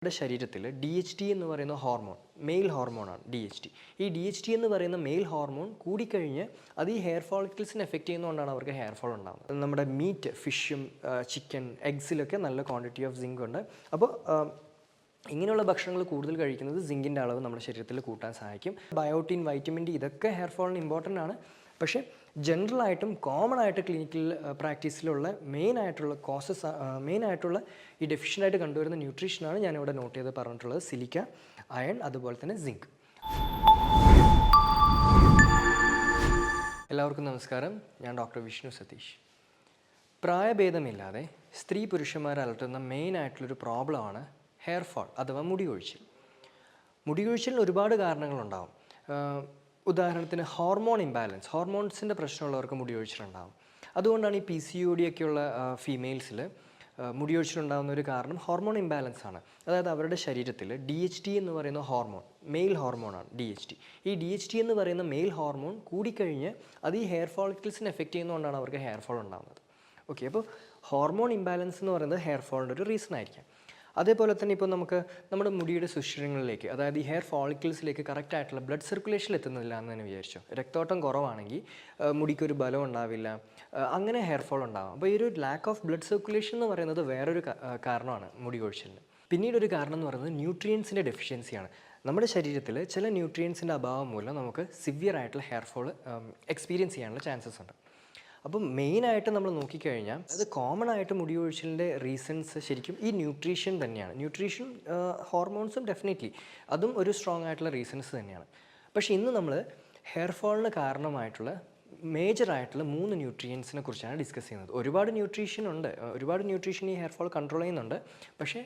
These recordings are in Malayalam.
നമ്മുടെ ശരീരത്തിൽ ഡി എച്ച് ടി എന്ന് പറയുന്ന ഹോർമോൺ മെയിൽ ഹോർമോണാണ് ഡി എച്ച് ടി. ഈ ഡി എച്ച് ടി എന്ന് പറയുന്ന മെയിൽ ഹോർമോൺ കൂടിക്കഴിഞ്ഞ് അത് ഈ ഹെയർ ഫോളിക്കിൾസിനെ എഫക്റ്റ് ചെയ്യുന്നതുകൊണ്ടാണ് അവർക്ക് ഹെയർ ഫോൾ ഉണ്ടാകുന്നത്. നമ്മുടെ മീറ്റ്, ഫിഷും ചിക്കൻ, എഗ്സിലൊക്കെ നല്ല ക്വാണ്ടിറ്റി ഓഫ് സിങ്ക് ഉണ്ട്. അപ്പോൾ ഇങ്ങനെയുള്ള ഭക്ഷണങ്ങൾ കൂടുതൽ കഴിക്കുന്നത് സിങ്കിൻ്റെ അളവ് നമ്മുടെ ശരീരത്തിൽ കൂട്ടാൻ സഹായിക്കും. ബയോട്ടിൻ, വൈറ്റമിൻ ഡി ഇതൊക്കെ ഹെയർ ഫോളിന് ഇമ്പോർട്ടൻ്റ് ആണ്. പക്ഷേ ജനറലായിട്ടും കോമൺ ആയിട്ട് ക്ലിനിക്കൽ പ്രാക്ടീസിലുള്ള മെയിനായിട്ടുള്ള ഈ ഡെഫിഷ്യൻ്റായിട്ട് കണ്ടുവരുന്ന ന്യൂട്രീഷനാണ് ഞാനിവിടെ നോട്ട് ചെയ്ത് പറഞ്ഞിട്ടുള്ളത്. സിലിക്ക, അയൺ, അതുപോലെ തന്നെ സിങ്ക്. എല്ലാവർക്കും നമസ്കാരം. ഞാൻ ഡോക്ടർ വിഷ്ണു സതീഷ്. പ്രായഭേദമില്ലാതെ സ്ത്രീ പുരുഷന്മാരെ അലട്ടുന്ന മെയിനായിട്ടുള്ളൊരു പ്രോബ്ലമാണ് ഹെയർ ഫോൾ അഥവാ മുടികൊഴിച്ചിൽ. മുടികൊഴിച്ചിലിന് ഒരുപാട് കാരണങ്ങളുണ്ടാകും. ഉദാഹരണത്തിന് ഹോർമോൺ ഇംബാലൻസ്, ഹോർമോൺസിൻ്റെ പ്രശ്നമുള്ളവർക്ക് മുടിയൊഴിച്ചിലുണ്ടാകും. അതുകൊണ്ടാണ് ഈ PCOD ഒക്കെയുള്ള ഫീമെയിൽസിൽ മുടിയൊഴിച്ചിലുണ്ടാകുന്ന ഒരു കാരണം ഹോർമോൺ ഇംബാലൻസ് ആണ്. അതായത് അവരുടെ ശരീരത്തിൽ DHT എന്ന് പറയുന്ന ഹോർമോൺ, മെയിൽ ഹോർമോണാണ് DHT. ഈ DHT എന്ന് പറയുന്ന മെയിൽ ഹോർമോൺ കൂടിക്കഴിഞ്ഞ് അത് ഈ ഹെയർ ഫോളിക്കിൾസിനെ എഫക്റ്റ് ചെയ്യുന്നതുകൊണ്ടാണ് അവർക്ക് ഹെയർ ഫോൾ ഉണ്ടാകുന്നത്. ഓക്കെ, അപ്പോൾ ഹോർമോൺ ഇംബാലൻസ് എന്ന് പറയുന്നത് ഹെയർ ഫോളിൻ്റെ ഒരു റീസൺ ആയിരിക്കാം. അതേപോലെ തന്നെ ഇപ്പോൾ നമുക്ക് നമ്മുടെ മുടിയുടെ സുഷിരങ്ങളിലേക്ക്, അതായത് ഈ ഹെയർ ഫോളിക്കിൾസിലേക്ക് കറക്റ്റായിട്ടുള്ള ബ്ലഡ് സർക്കുലേഷൻ എത്തുന്നില്ല എന്ന് തന്നെ വിചാരിച്ചോ. രക്തോട്ടം കുറവാണെങ്കിൽ മുടിക്കൊരു ബലം ഉണ്ടാവില്ല, അങ്ങനെ ഹെയർ ഫോൾ ഉണ്ടാകും. അപ്പോൾ ഈ ഒരു ലാക്ക് ഓഫ് ബ്ലഡ് സർക്കുലേഷൻ എന്ന് പറയുന്നത് വേറൊരു കാരണമാണ് മുടി കൊഴിച്ചിലിന്. പിന്നീടൊരു കാരണം എന്ന് പറയുന്നത് ന്യൂട്രിയൻസിൻ്റെ ഡെഫിഷ്യൻസിയാണ്. നമ്മുടെ ശരീരത്തിൽ ചില ന്യൂട്രിയൻസിൻ്റെ അഭാവം മൂലം നമുക്ക് സിവിയർ ആയിട്ടുള്ള ഹെയർ ഫോൾ എക്സ്പീരിയൻസ് ചെയ്യാനുള്ള ചാൻസസ് ഉണ്ട്. അപ്പം മെയിനായിട്ട് നമ്മൾ നോക്കിക്കഴിഞ്ഞാൽ അത് കോമൺ ആയിട്ട് മുടി കൊഴിച്ചിലിൻ്റെ റീസൺസ് ശരിക്കും ഈ ന്യൂട്രീഷൻ തന്നെയാണ്. ന്യൂട്രീഷൻ, ഹോർമോൺസും ഡെഫിനറ്റ്ലി അതും ഒരു സ്ട്രോങ് ആയിട്ടുള്ള റീസൺസ് തന്നെയാണ്. പക്ഷേ ഇന്ന് നമ്മൾ ഹെയർ ഫോളിന് കാരണമായിട്ടുള്ള മേജറായിട്ടുള്ള 3 ന്യൂട്രിയൻസിനെ കുറിച്ചാണ് ഡിസ്കസ് ചെയ്യുന്നത്. ഒരുപാട് ന്യൂട്രീഷൻ ഉണ്ട്, ഒരുപാട് ന്യൂട്രീഷൻ ഈ ഹെയർ ഫോൾ കൺട്രോൾ ചെയ്യുന്നുണ്ട്. പക്ഷേ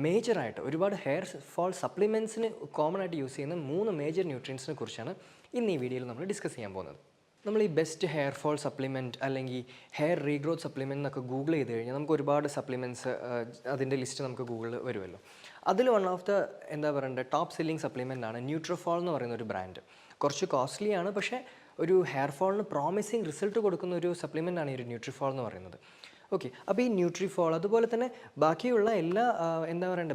മേജറായിട്ട് ഒരുപാട് ഹെയർ ഫോൾ സപ്ലിമെൻറ്റ്സിന് കോമൺ ആയിട്ട് യൂസ് ചെയ്യുന്ന 3 മേജർ ന്യൂട്രിയൻസിനെ കുറിച്ചാണ് ഇന്ന് ഈ വീഡിയോയിൽ നമ്മൾ ഡിസ്കസ് ചെയ്യാൻ പോകുന്നത്. നമ്മൾ ഈ ബെസ്റ്റ് ഹെയർ ഫോൾ സപ്ലിമെൻറ്റ് അല്ലെങ്കിൽ ഹെയർ റീഗ്രോത്ത് സപ്ലിമെൻറ്റ് എന്നൊക്കെ ഗൂഗിൾ ചെയ്ത് കഴിഞ്ഞാൽ നമുക്ക് ഒരുപാട് സപ്ലിമെൻറ്റ്സ്, അതിൻ്റെ ലിസ്റ്റ് നമുക്ക് ഗൂഗിളിൽ വരുമല്ലോ. അതിൽ one of the top selling supplement ആണ് ന്യൂട്രിഫോൾ എന്ന് പറയുന്ന ഒരു ബ്രാൻഡ്. കുറച്ച് കോസ്റ്റ്ലി ആണ്, പക്ഷേ ഒരു ഹെയർ ഫോളിന് പ്രോമിസിങ് റിസൾട്ട് കൊടുക്കുന്ന ഒരു സപ്ലിമെൻ്റ് ആണ് ഈ ഒരു ന്യൂട്രിഫോൾ എന്ന് പറയുന്നത്. ഓക്കെ, അപ്പോൾ ഈ ന്യൂട്രിഫോൾ അതുപോലെ തന്നെ ബാക്കിയുള്ള എല്ലാ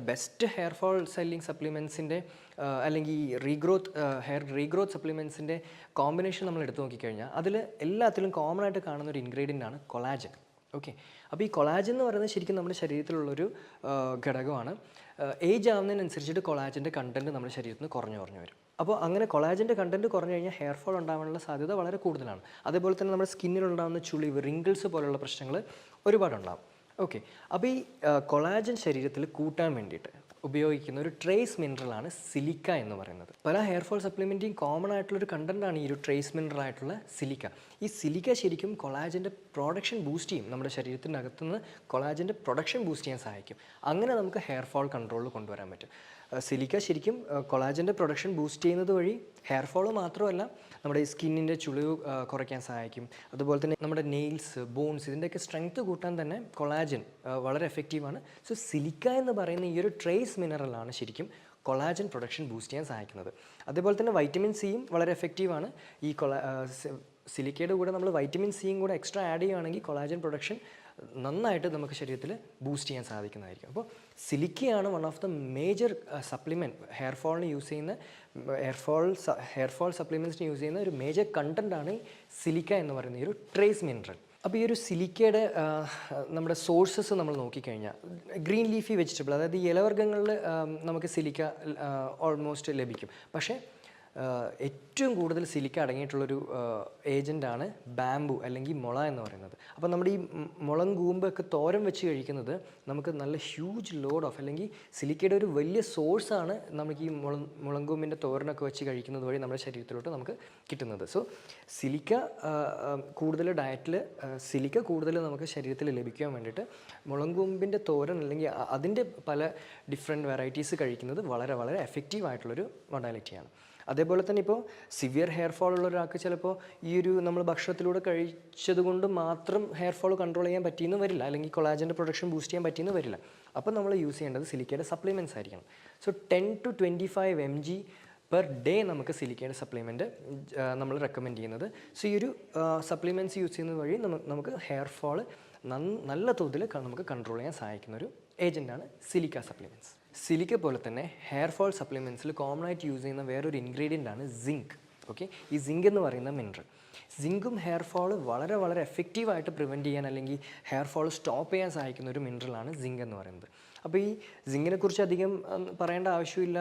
ബെസ്റ്റ് ഹെയർ ഫോൾ സെല്ലിംഗ് സപ്ലിമെൻറ്റ്സിൻ്റെ അല്ലെങ്കിൽ ഹെയർ റീഗ്രോത്ത് സപ്ലിമെൻറ്റ്സിൻ്റെ കോമ്പിനേഷൻ നമ്മൾ എടുത്തു നോക്കിക്കഴിഞ്ഞാൽ അതിൽ എല്ലാത്തിലും കോമൺ ആയിട്ട് കാണുന്ന ഒരു ഇൻഗ്രീഡിയൻ്റ് ആണ് കൊളാജൻ. ഓക്കെ, അപ്പോൾ ഈ കൊളാജൻ എന്ന് പറയുന്നത് ശരിക്കും നമ്മുടെ ശരീരത്തിലുള്ളൊരു ഘടകമാണ്. ഏജ് ആവുന്നതിനനുസരിച്ചിട്ട് കൊളാജൻ്റെ കണ്ടൻറ്റ് നമ്മുടെ ശരീരത്തിൽ നിന്ന് കുറഞ്ഞു വരും. അപ്പോൾ അങ്ങനെ കൊളാജൻ്റെ കണ്ടൻറ്റ് കുറഞ്ഞു കഴിഞ്ഞാൽ ഹെയർ ഫോൾ ഉണ്ടാകാനുള്ള സാധ്യത വളരെ കൂടുതലാണ്. അതേപോലെ തന്നെ നമ്മുടെ സ്കിന്നിലുണ്ടാകുന്ന ചുളിവ്, റിങ്കിൾസ് പോലുള്ള പ്രശ്നങ്ങൾ ഒരുപാടുണ്ടാകും. ഓക്കെ, അപ്പോൾ ഈ കൊളാജൻ ശരീരത്തിൽ കൂട്ടാൻ വേണ്ടിയിട്ട് ഉപയോഗിക്കുന്ന ഒരു ട്രേസ് മിനറലാണ് സിലിക്ക എന്ന് പറയുന്നത്. പല ഹെയർ ഫോൾ സപ്ലിമെൻറ്റിയും കോമൺ ആയിട്ടുള്ളൊരു കണ്ടൻറ്റാണ് ഈ ഒരു ട്രേസ് മിനറൽ ആയിട്ടുള്ള സിലിക്ക. ഈ സിലിക്ക ശരിക്കും കൊളാജൻ്റെ പ്രൊഡക്ഷൻ ബൂസ്റ്റ് ചെയ്യും. നമ്മുടെ ശരീരത്തിൻ്റെ അകത്തുനിന്ന് കൊളാജൻ്റെ പ്രൊഡക്ഷൻ ബൂസ്റ്റ് ചെയ്യാൻ സഹായിക്കും. അങ്ങനെ നമുക്ക് ഹെയർ ഫോൾ കൺട്രോളിൽ കൊണ്ടുവരാൻ പറ്റും. സിലിക്ക ശരിക്കും കൊളാജൻ്റെ പ്രൊഡക്ഷൻ ബൂസ്റ്റ് ചെയ്യുന്നത് വഴി ഹെയർ ഫോൾ മാത്രമല്ല നമ്മുടെ ഈ സ്കിന്നിൻ്റെ ചുളിവ് കുറയ്ക്കാൻ സഹായിക്കും. അതുപോലെ തന്നെ നമ്മുടെ നെയിൽസ്, ബോൺസ് ഇതിൻ്റെയൊക്കെ സ്ട്രെങ്ത് കൂട്ടാൻ തന്നെ കൊളാജൻ വളരെ എഫക്റ്റീവാണ്. സോ സിലിക്ക എന്ന് പറയുന്ന ഈ ഒരു ട്രേസ് മിനറലാണ് ശരിക്കും കൊളാജൻ പ്രൊഡക്ഷൻ ബൂസ്റ്റ് ചെയ്യാൻ സഹായിക്കുന്നത്. അതേപോലെ തന്നെ വൈറ്റമിൻ സിയും വളരെ എഫക്റ്റീവാണ്. ഈ സിലിക്കയുടെ കൂടെ നമ്മൾ വൈറ്റമിൻ സിയും കൂടെ എക്സ്ട്രാ ആഡ് ചെയ്യുകയാണെങ്കിൽ കൊളാജൻ പ്രൊഡക്ഷൻ നന്നായിട്ട് നമുക്ക് ശരീരത്തിൽ ബൂസ്റ്റ് ചെയ്യാൻ സാധിക്കുന്നതായിരിക്കും. അപ്പോൾ സിലിക്കയാണ് one of the major supplement hair ഫോളിന് യൂസ് ചെയ്യുന്ന ഹെയർ ഫോൾ സപ്ലിമെൻറ്റ്സിന് യൂസ് ചെയ്യുന്ന ഒരു മേജർ കണ്ടൻറ്റാണ് ഈ സിലിക്ക എന്ന് പറയുന്ന ഈ ഒരു ട്രേസ് മിനറൽ. അപ്പോൾ ഈ ഒരു സിലിക്കയുടെ നമ്മുടെ സോഴ്സസ് നമ്മൾ നോക്കിക്കഴിഞ്ഞാൽ ഗ്രീൻ ലീഫി വെജിറ്റബിൾ, അതായത് ഈ ഇലവർഗ്ഗങ്ങളിൽ നമുക്ക് സിലിക്ക ഓൾമോസ്റ്റ് ലഭിക്കും. പക്ഷേ ഏറ്റവും കൂടുതൽ സിലിക്ക അടങ്ങിയിട്ടുള്ളൊരു ഏജൻ്റാണ് ബാംബു അല്ലെങ്കിൽ മുള എന്ന് പറയുന്നത്. അപ്പോൾ നമ്മുടെ ഈ മുളം കൂമ്പൊക്കെ തോരൻ വെച്ച് കഴിക്കുന്നത് നമുക്ക് നല്ല ഹ്യൂജ് ലോഡ് ഓഫ് അല്ലെങ്കിൽ സിലിക്കയുടെ ഒരു വലിയ സോഴ്സാണ് നമുക്ക് ഈ മുളങ്കൂമ്പിൻ്റെ തോരനൊക്കെ വെച്ച് കഴിക്കുന്നത് വഴി നമ്മുടെ ശരീരത്തിലോട്ട് നമുക്ക് കിട്ടുന്നത്. സോ സിലിക്ക കൂടുതൽ ഡയറ്റിൽ സിലിക്ക കൂടുതൽ നമുക്ക് ശരീരത്തിൽ ലഭിക്കാൻ വേണ്ടിയിട്ട് മുളങ്കൂമ്പിൻ്റെ തോരൻ അല്ലെങ്കിൽ അതിൻ്റെ പല ഡിഫറെൻറ്റ് വെറൈറ്റീസ് കഴിക്കുന്നത് വളരെ വളരെ എഫക്റ്റീവായിട്ടുള്ളൊരു മൊഡാലിറ്റിയാണ്. അതേപോലെ തന്നെ ഇപ്പോൾ സിവിയർ ഹെയർ ഫോൾ ഉള്ള ഒരാൾക്ക് ചിലപ്പോൾ ഈ ഒരു നമ്മൾ ഭക്ഷണത്തിലൂടെ കഴിച്ചത് കൊണ്ട് മാത്രം ഹെയർ ഫോൾ കൺട്രോൾ ചെയ്യാൻ പറ്റിയെന്ന് വരില്ല, അല്ലെങ്കിൽ കൊളാജൻ്റെ പ്രൊഡക്ഷൻ ബൂസ്റ്റ് ചെയ്യാൻ പറ്റിയെന്ന് വരില്ല. അപ്പോൾ നമ്മൾ യൂസ് ചെയ്യേണ്ടത് സിലിക്കയുടെ സപ്ലിമെൻറ്റ്സ് ആയിരിക്കണം. So 10 to 25 mg per day നമുക്ക് സിലിക്കയുടെ സപ്ലിമെൻറ്റ് നമ്മൾ റെക്കമെൻഡ് ചെയ്യുന്നത്. സോ ഈ ഒരു സപ്ലിമെൻറ്റ്സ് യൂസ് ചെയ്യുന്നത് വഴി നമുക്ക് ഹെയർ ഫോൾ നല്ല തോതിൽ നമുക്ക് കൺട്രോൾ ചെയ്യാൻ സഹായിക്കുന്ന ഒരു ഏജൻ്റാണ് സിലിക്ക സപ്ലിമെൻറ്റ്സ്. സിലിക്ക പോലെ തന്നെ ഹെയർ ഫോൾ സപ്ലിമെൻറ്റ്സിൽ കോമൺ ആയിട്ട് യൂസ് ചെയ്യുന്ന വേറൊരു ഇൻഗ്രീഡിയൻ്റ് ആണ് സിങ്ക്. ഓക്കെ, ഈ സിങ്ക് എന്ന് പറയുന്ന മിനറൽ, സിങ്കും ഹെയർ ഫോൾ വളരെ വളരെ എഫക്റ്റീവായിട്ട് പ്രിവെൻറ്റ് ചെയ്യാൻ അല്ലെങ്കിൽ ഹെയർ ഫോൾ സ്റ്റോപ്പ് ചെയ്യാൻ സഹായിക്കുന്ന ഒരു മിനറലാണ് സിങ്ക് എന്ന് പറയുന്നത്. അപ്പോൾ ഈ സിങ്കിനെ കുറിച്ച് അധികം പറയേണ്ട ആവശ്യമില്ല.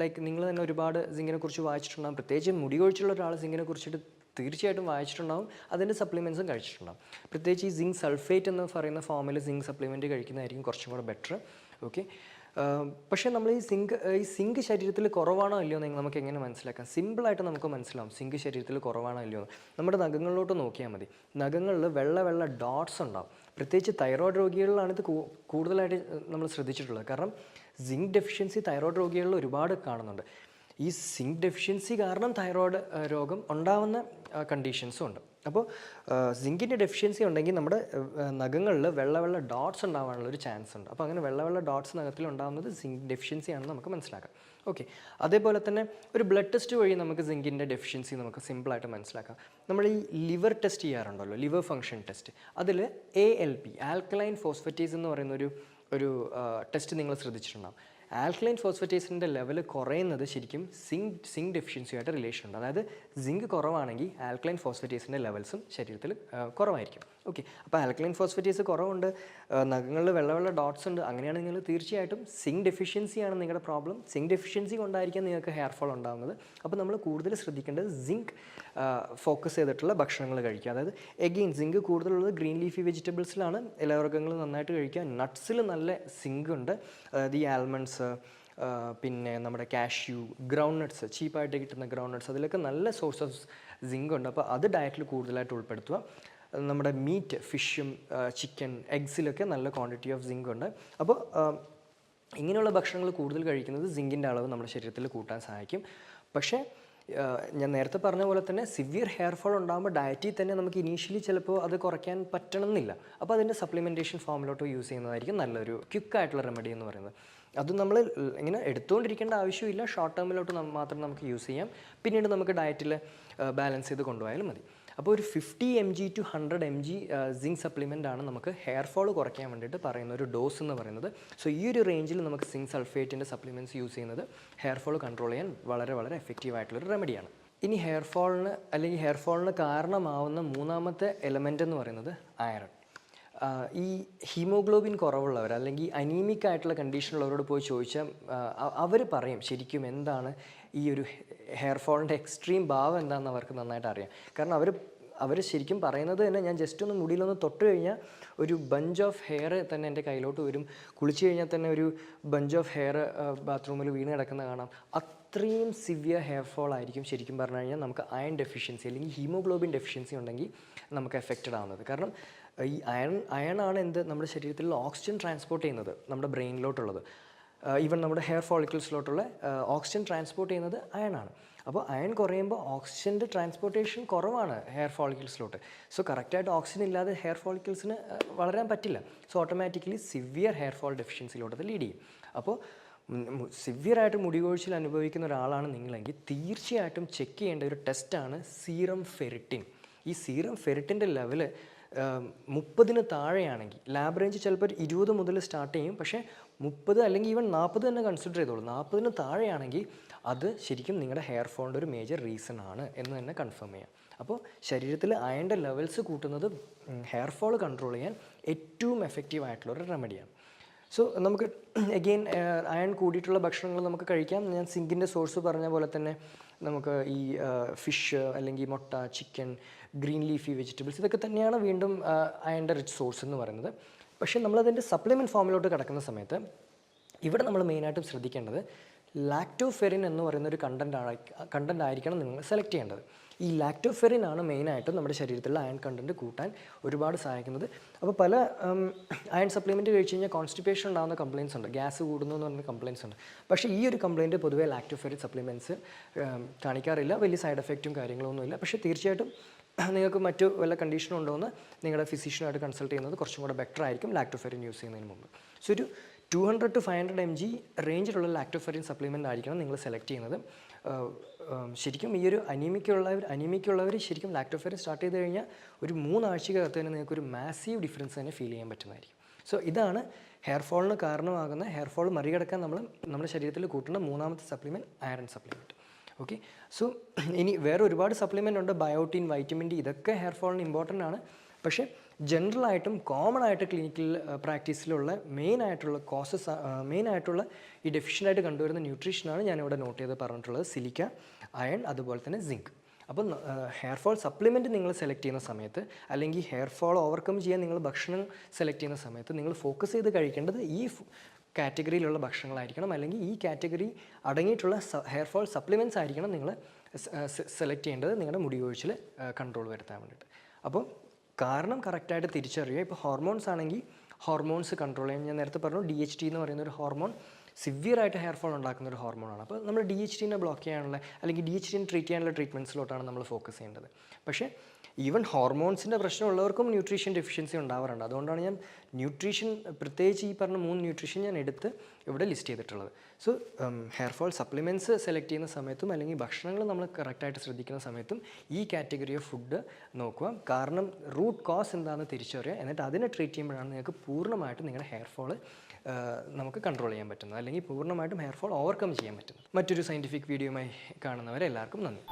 ലൈക്ക് നിങ്ങൾ തന്നെ ഒരുപാട് സിങ്കിനെ കുറിച്ച് വായിച്ചിട്ടുണ്ടാകും. പ്രത്യേകിച്ച് മുടി കൊഴിച്ചുള്ള ഒരാൾ സിങ്കിനെ കുറിച്ചിട്ട് തീർച്ചയായിട്ടും വായിച്ചിട്ടുണ്ടാകും, അതിൻ്റെ സപ്ലിമെൻറ്റ്സും കഴിച്ചിട്ടുണ്ടാകും. പ്രത്യേകിച്ച് ഈ സിങ്ക് സൾഫേറ്റ് എന്ന് പറയുന്ന ഫോമിൽ സിങ്ക് സപ്ലിമെൻറ്റ് കഴിക്കുന്നതായിരിക്കും കുറച്ചും കൂടെ ബെറ്റർ. ഓക്കെ, പക്ഷേ നമ്മൾ ഈ സിങ്ക് ശരീരത്തിൽ കുറവാണോ അല്ലയോ എന്ന് നമുക്ക് എങ്ങനെ മനസ്സിലാക്കാം? സിമ്പിളായിട്ട് നമുക്ക് മനസ്സിലാവും സിങ്ക് ശരീരത്തിൽ കുറവാണോ അല്ലയോ എന്ന്. നമ്മുടെ നഖങ്ങളിലോട്ട് നോക്കിയാൽ മതി. നഖങ്ങളിൽ വെള്ള ഡോട്ട്സ് ഉണ്ടാവും. പ്രത്യേകിച്ച് തൈറോയ്ഡ് രോഗികളിലാണ് ഇത് കൂടുതലായിട്ട് നമ്മൾ ശ്രദ്ധിച്ചിട്ടുള്ളത്. കാരണം സിങ്ക് ഡെഫിഷ്യൻസി തൈറോയ്ഡ് രോഗികളിൽ ഒരുപാട് കാണുന്നുണ്ട്. ഈ സിങ്ക് ഡെഫിഷ്യൻസി കാരണം തൈറോയ്ഡ് രോഗം ഉണ്ടാവുന്ന കണ്ടീഷൻസും ഉണ്ട്. അപ്പോൾ സിങ്കിൻ്റെ ഡെഫിഷ്യൻസി ഉണ്ടെങ്കിൽ നമ്മുടെ നഖങ്ങളിൽ വെള്ള ഡോട്ട്സ് ഉണ്ടാവാനുള്ള ഒരു ചാൻസ് ഉണ്ട്. അപ്പോൾ അങ്ങനെ വെള്ള ഡോട്ട്സ് നഖത്തിൽ ഉണ്ടാകുന്നത് സിങ്ക് ഡെഫിഷ്യൻസി ആണെന്ന് നമുക്ക് മനസ്സിലാക്കാം. ഓക്കെ, അതേപോലെ തന്നെ ഒരു ബ്ലഡ് ടെസ്റ്റ് വഴി നമുക്ക് സിങ്കിൻ്റെ ഡെഫിഷ്യൻസി നമുക്ക് സിമ്പിളായിട്ട് മനസ്സിലാക്കാം. നമ്മൾ ഈ ലിവർ ടെസ്റ്റ് ചെയ്യാറുണ്ടല്ലോ, ലിവർ ഫംഗ്ഷൻ ടെസ്റ്റ്. അതിൽ ALP ആൽക്കലൈൻ ഫോസ്ഫറ്റേസ് എന്ന് പറയുന്ന ഒരു ടെസ്റ്റ് നിങ്ങൾ ശ്രദ്ധിച്ചിട്ടുണ്ടാകും. ആൽക്കലൈൻ ഫോസ്ഫറ്റേസിൻ്റെ ലെവൽ കുറയുന്നത് ശരിക്കും സിങ്ക് ഡെഫിഷ്യൻസിയായിട്ട് റിലേഷൻ ഉണ്ട്. അതായത് സിങ്ക് കുറവാണെങ്കിൽ ആൽക്കലൈൻ ഫോസ്ഫറ്റേസിൻ്റെ ലെവൽസും ശരീരത്തിൽ കുറവായിരിക്കും. ഓക്കെ, അപ്പോൾ ആൽക്കലൈൻ ഫോസ്ഫറ്റേസ് കുറവുണ്ട്, നഖങ്ങളിൽ വെള്ള ഡോട്ട്സ് ഉണ്ട്, അങ്ങനെയാണെങ്കിൽ തീർച്ചയായിട്ടും സിങ്ക് ഡെഫിഷ്യൻസിയാണ് നിങ്ങളുടെ പ്രോബ്ലം. സിങ്ക് ഡെഫിഷ്യൻസി കൊണ്ടായിരിക്കും നിങ്ങൾക്ക് ഹെയർ ഫോൾ ഉണ്ടാകുന്നത്. അപ്പോൾ നമ്മൾ കൂടുതൽ ശ്രദ്ധിക്കേണ്ടത് സിങ്ക് ഫോക്കസ് ചെയ്തിട്ടുള്ള ഭക്ഷണങ്ങൾ കഴിക്കുക. അതായത് എഗെയിൻ സിങ്ക് കൂടുതലുള്ളത് ഗ്രീൻ ലീഫി വെജിറ്റബിൾസിലാണ്. ഇലവർഗ്ഗങ്ങൾ നന്നായിട്ട് കഴിക്കുക. നട്ട്സിൽ നല്ല സിങ്ക് ഉണ്ട്. അതായത് ഈ ആൽമണ്ട്സ്, പിന്നെ നമ്മുടെ കാഷ്യൂ, ഗ്രൗണ്ട് നട്ട്സ്, ചീപ്പായിട്ട് കിട്ടുന്ന ഗ്രൗണ്ട് നട്ട്സ്, അതിലൊക്കെ നല്ല സോഴ്സ് ഓഫ് സിങ്ക് ഉണ്ട്. അപ്പോൾ അത് ഡയറ്റിൽ കൂടുതലായിട്ട് ഉൾപ്പെടുത്തുക. നമ്മുടെ മീറ്റ്, ഫിഷും ചിക്കൻ, എഗ്സിലൊക്കെ നല്ല ക്വാണ്ടിറ്റി ഓഫ് സിങ്ക് ഉണ്ട്. അപ്പോൾ ഇങ്ങനെയുള്ള ഭക്ഷണങ്ങൾ കൂടുതൽ കഴിക്കുന്നത് സിങ്കിൻ്റെ അളവ് നമ്മുടെ ശരീരത്തിൽ കൂട്ടാൻ സഹായിക്കും. പക്ഷേ ഞാൻ നേരത്തെ പറഞ്ഞ പോലെ തന്നെ സിവിയർ ഹെയർ ഫോൾ ഉണ്ടാകുമ്പോൾ ഡയറ്റിൽ തന്നെ നമുക്ക് ഇനീഷ്യലി ചിലപ്പോൾ അത് കുറയ്ക്കാൻ പറ്റണമെന്നില്ല. അപ്പോൾ അതിൻ്റെ സപ്ലിമെൻറ്റേഷൻ ഫോമിലോട്ട് യൂസ് ചെയ്യുന്നതായിരിക്കും നല്ലൊരു ക്വിക്കായിട്ടുള്ള റെമഡി എന്ന് പറയുന്നത്. അത് നമ്മൾ ഇങ്ങനെ എടുത്തുകൊണ്ടിരിക്കേണ്ട ആവശ്യമില്ല. ഷോർട്ട് ടേമിലോട്ട് മാത്രം നമുക്ക് യൂസ് ചെയ്യാം. പിന്നീട് നമുക്ക് ഡയറ്റിൽ ബാലൻസ് ചെയ്ത് കൊണ്ടുപോയാലും മതി. അപ്പോൾ ഒരു 50 mg to 100 mg zinc supplement ആണ് നമുക്ക് ഹെയർ ഫോൾ കുറയ്ക്കാൻ വേണ്ടിയിട്ട് പറയുന്ന ഒരു ഡോസ് എന്ന് പറയുന്നത്. സോ ഈ ഒരു റേഞ്ചിൽ നമുക്ക് സിങ്ക് സൾഫേറ്റിൻ്റെ സപ്ലിമെൻറ്റ്സ് യൂസ് ചെയ്യുന്നത് ഹെയർ ഫോൾ കൺട്രോൾ ചെയ്യാൻ വളരെ വളരെ എഫക്റ്റീവ് ആയിട്ടുള്ളൊരു റെമഡിയാണ്. ഇനി ഹെയർ ഫോളിന് കാരണമാവുന്ന മൂന്നാമത്തെ എലമെൻ്റ് എന്ന് പറയുന്നത് അയറൺ. ഈ ഹീമോഗ്ലോബിൻ കുറവുള്ളവർ അല്ലെങ്കിൽ അനീമിക് ആയിട്ടുള്ള കണ്ടീഷനുള്ളവരോട് പോയി ചോദിച്ചാൽ അവർ പറയും ശരിക്കും എന്താണ് ഈ ഒരു ഹെയർ ഫോളിൻ്റെ എക്സ്ട്രീം ഭാവം എന്താണെന്ന് അവർക്ക് നന്നായിട്ട് അറിയാം. കാരണം അവർ ശരിക്കും പറയുന്നത് തന്നെ, ഞാൻ ജസ്റ്റ് ഒന്ന് മുടിയിലൊന്ന് തൊട്ട് കഴിഞ്ഞാൽ ഒരു ബഞ്ച് ഓഫ് ഹെയർ തന്നെ എൻ്റെ കയ്യിലോട്ട് വരും. കുളിച്ച് കഴിഞ്ഞാൽ തന്നെ ഒരു ബഞ്ച് ഓഫ് ഹെയർ ബാത്റൂമിൽ വീണ് കിടക്കുന്ന കാണാം. അത്രയും സിവിയർ ഹെയർ ഫോൾ ആയിരിക്കും ശരിക്കും പറഞ്ഞു കഴിഞ്ഞാൽ നമുക്ക് അയൺ ഡെഫിഷ്യൻസി അല്ലെങ്കിൽ ഹീമോഗ്ലോബിൻ ഡെഫിഷ്യൻസി ഉണ്ടെങ്കിൽ നമുക്ക് എഫക്റ്റഡ് ആവുന്നത്. കാരണം ഈ അയണാണ് നമ്മുടെ ശരീരത്തിൽ ഓക്സിജൻ ട്രാൻസ്പോർട്ട് ചെയ്യുന്നത്, നമ്മുടെ ബ്രെയിനിലോട്ടുള്ളത്. ഈവൻ നമ്മുടെ ഹെയർ ഫോളിക്കിൾസിലോട്ടുള്ള ഓക്സിജൻ ട്രാൻസ്പോർട്ട് ചെയ്യുന്നത് അയണാണ്. അപ്പോൾ അയൺ കുറയുമ്പോൾ ഓക്സിജൻ്റെ ട്രാൻസ്പോർട്ടേഷൻ കുറവാണ് ഹെയർ ഫോളിക്കിൾസിലോട്ട്. സോ കറക്റ്റായിട്ട് ഓക്സിജൻ ഇല്ലാതെ ഹെയർ ഫോളിക്കിൾസിന് വളരാൻ പറ്റില്ല. So automatically severe hair fall ഡെഫിഷ്യൻസിലോട്ട് അത് ലീഡ് ചെയ്യും. അപ്പോൾ സിവിയറായിട്ട് മുടി കൊഴിച്ചിൽ അനുഭവിക്കുന്ന ഒരാളാണ് നിങ്ങളെങ്കിൽ തീർച്ചയായിട്ടും ചെക്ക് ചെയ്യേണ്ട ഒരു ടെസ്റ്റാണ് സീറം ഫെറിറ്റിൻ. ഈ സീറം ഫെറിറ്റിൻ്റെ ലെവല് 30 താഴെയാണെങ്കിൽ, ലാബ് റേഞ്ച് ചിലപ്പോൾ 20 മുതൽ സ്റ്റാർട്ട് ചെയ്യും, പക്ഷേ 30 അല്ലെങ്കിൽ ഈവൻ 40 തന്നെ കൺസിഡർ ചെയ്തോളൂ. 40 താഴെയാണെങ്കിൽ അത് ശരിക്കും നിങ്ങളുടെ ഹെയർ ഫോളിൻ്റെ ഒരു മേജർ റീസൺ ആണ് എന്ന് തന്നെ കൺഫേം ചെയ്യാം. അപ്പോൾ ശരീരത്തിൽ അയണിൻ്റെ ലെവൽസ് കൂട്ടുന്നത് ഹെയർ ഫോൾ കൺട്രോൾ ചെയ്യാൻ ഏറ്റവും എഫക്റ്റീവ് ആയിട്ടുള്ളൊരു റെമഡിയാണ്. സോ നമുക്ക് എഗെയിൻ അയൺ കൂടിയിട്ടുള്ള ഭക്ഷണങ്ങൾ നമുക്ക് കഴിക്കാം. ഞാൻ സിങ്കിൻ്റെ സോഴ്സ് പറഞ്ഞ പോലെ തന്നെ നമുക്ക് ഈ ഫിഷ് അല്ലെങ്കിൽ മുട്ട, ചിക്കൻ, ഗ്രീൻ ലീഫി വെജിറ്റബിൾസ്, ഇതൊക്കെ തന്നെയാണ് വീണ്ടും അയണിൻ്റെ റിച്ച് സോഴ്സ് എന്ന് പറയുന്നത്. പക്ഷേ നമ്മളതിൻ്റെ സപ്ലിമെൻറ്റ് ഫോമിലോട്ട് കിടക്കുന്ന സമയത്ത് ഇവിടെ നമ്മൾ മെയിനായിട്ടും ശ്രദ്ധിക്കേണ്ടത് ലാക്ടോഫെറിൻ എന്ന് പറയുന്ന ഒരു കണ്ടൻ്റ് ആയിരിക്കണം നിങ്ങൾ സെലക്ട് ചെയ്യേണ്ടത്. ഈ ലാക്ടോഫെറിൻ ആണ് മെയിനായിട്ടും നമ്മുടെ ശരീരത്തിലുള്ള അയൺ കണ്ടൻറ്റ് കൂട്ടാൻ ഒരുപാട് സഹായിക്കുന്നത്. അപ്പോൾ പല അയൺ സപ്ലിമെൻറ്റ് കഴിച്ച് കഴിഞ്ഞാൽ കോൺസ്റ്റിപ്പേഷൻ ഉണ്ടാകുന്ന കംപ്ലയിൻസ് ഉണ്ട്, ഗ്യാസ് കൂടുന്നു എന്ന് പറഞ്ഞ കംപ്ലയിൻസ് ഉണ്ട്. പക്ഷേ ഈ ഒരു കംപ്ലയിൻറ്റ് പൊതുവേ ലാക്ടോഫെറിൻ സപ്ലിമെൻറ്റ്സ് കാണിക്കാറില്ല, വലിയ സൈഡ് എഫക്റ്റും കാര്യങ്ങളൊന്നുമില്ല. പക്ഷേ തീർച്ചയായിട്ടും നിങ്ങൾക്ക് മറ്റു വല്ല കണ്ടീഷനും ഉണ്ടോ എന്ന് നിങ്ങളുടെ ഫിസിഷ്യനുമായിട്ട് കൺസൾട്ട് ചെയ്യുന്നത് കുറച്ചും കൂടെ ബെറ്റർ ആയിരിക്കും ലാക്ടോഫെറിൻ യൂസ് ചെയ്യുന്നതിന് മുമ്പ്. സോ ഒരു 200 to 500 mg റേഞ്ചിലുള്ള ലാക്ടോഫെറിൻ സപ്ലിമെൻ്റ് ആയിരിക്കണം നിങ്ങൾ സെലക്ട് ചെയ്യുന്നത്. ശരിക്കും ഈ ഒരു അനീമിക്കുള്ളവർ ശരിക്കും ലാക്ടോഫെറിൻ സ്റ്റാർട്ട് ചെയ്ത് കഴിഞ്ഞാൽ ഒരു 3 ആഴ്ചക്കകത്ത് തന്നെ നിങ്ങൾക്കൊരു മാസീവ് ഡിഫറൻസ് തന്നെ ഫീൽ ചെയ്യാൻ പറ്റുന്നതായിരിക്കും. സോ ഇതാണ് ഹെയർ ഫോളിന് കാരണമാകുന്ന ഹെയർ ഫോൾ മറികടക്കാൻ നമ്മുടെ ശരീരത്തിൽ കൂട്ടുന്ന മൂന്നാമത്തെ supplement iron supplement. Okay, so ഇനി വേറെ ഒരുപാട് സപ്ലിമെൻ്റ് ഉണ്ട്, ബയോട്ടിൻ, വൈറ്റമിൻ ഡി, ഇതൊക്കെ ഹെയർ ഫോളിന് ഇമ്പോർട്ടൻ്റ് ആണ്. പക്ഷേ ജനറലായിട്ടും കോമൺ ആയിട്ട് ക്ലിനിക്കൽ പ്രാക്ടീസിലുള്ള മെയിനായിട്ടുള്ള ഈ ഡെഫിഷ്യൻ്റായിട്ട് കണ്ടുവരുന്ന ന്യൂട്രീഷനാണ് ഞാനിവിടെ നോട്ട് ചെയ്ത് പറഞ്ഞിട്ടുള്ളത്. സിലിക്ക, അയൺ, അതുപോലെ തന്നെ സിങ്ക്. അപ്പം ഹെയർ ഫോൾ സപ്ലിമെൻറ്റ് നിങ്ങൾ സെലക്ട് ചെയ്യുന്ന സമയത്ത്, അല്ലെങ്കിൽ ഹെയർ ഫോൾ ഓവർകം ചെയ്യാൻ നിങ്ങൾ ഭക്ഷണം സെലക്ട് ചെയ്യുന്ന സമയത്ത് നിങ്ങൾ ഫോക്കസ് ചെയ്ത് കഴിക്കേണ്ടത് ഈ കാറ്റഗറിയിലുള്ള ഭക്ഷണങ്ങളായിരിക്കണം, അല്ലെങ്കിൽ ഈ കാറ്റഗറി അടങ്ങിയിട്ടുള്ള ഹെയർ ഫോൾ സപ്ലിമെൻറ്റ്സ് ആയിരിക്കണം നിങ്ങൾ സെലക്ട് ചെയ്യേണ്ടത് നിങ്ങളുടെ മുടി കൊഴിച്ചിൽ കൺട്രോൾ വരുത്താൻ വേണ്ടിയിട്ട്. അപ്പോൾ കാരണം കറക്റ്റായിട്ട് തിരിച്ചറിയുക. ഇപ്പോൾ ഹോർമോൺസ് ആണെങ്കിൽ ഹോർമോൺസ് കൺട്രോൾ ചെയ്യാൻ ഞാൻ നേരത്തെ പറഞ്ഞു, DHT എന്ന് പറയുന്ന ഒരു ഹോർമോൺ സിവിയറായിട്ട് ഹെയർ ഫോൾ ഉണ്ടാക്കുന്ന ഒരു ഹോർമോണാണ്. അപ്പോൾ നമ്മൾ DHTനെ ബ്ലോക്ക് ചെയ്യാനുള്ള അല്ലെങ്കിൽ DHTനെ ട്രീറ്റ് ചെയ്യാനുള്ള ട്രീറ്റ്മെൻറ്റ്സിലോട്ടാണ് നമ്മൾ ഫോക്കസ് ചെയ്യേണ്ടത്. പക്ഷേ ഈവൻ ഹോർമോൺസിൻ്റെ പ്രശ്നമുള്ളവർക്കും ന്യൂട്രീഷൻ ഡെഫിഷ്യൻസി ഉണ്ടാവാറുണ്ട്. അതുകൊണ്ടാണ് ഞാൻ ന്യൂട്രീഷൻ, പ്രത്യേകിച്ച് ഈ പറഞ്ഞ 3 ന്യൂട്രീഷൻ ഞാൻ എടുത്ത് ഇവിടെ ലിസ്റ്റ് ചെയ്തിട്ടുള്ളത്. So hair fall supplements select ചെയ്യുന്ന സമയത്തും അല്ലെങ്കിൽ ഭക്ഷണങ്ങൾ നമ്മൾ കറക്റ്റായിട്ട് ശ്രദ്ധിക്കുന്ന സമയത്തും ഈ കാറ്റഗറി ഓഫ് ഫുഡ് നോക്കുക. കാരണം റൂട്ട് കോസ് എന്താണെന്ന് തിരിച്ചറിയുക, എന്നിട്ട് അതിനെ ട്രീറ്റ് ചെയ്യുമ്പോഴാണ് നിങ്ങൾക്ക് പൂർണ്ണമായിട്ടും നിങ്ങളുടെ ഹെയർ ഫോൾ നമുക്ക് കൺട്രോൾ ചെയ്യാൻ പറ്റുന്നത്, അല്ലെങ്കിൽ പൂർണ്ണമായിട്ടും ഹെയർ ഫോൾ ഓവർകം ചെയ്യാൻ പറ്റുന്നത്. മറ്റൊരു സയൻറ്റിഫിക് വീഡിയോയുമായി കാണുന്നവരെ എല്ലാവർക്കും നന്ദി.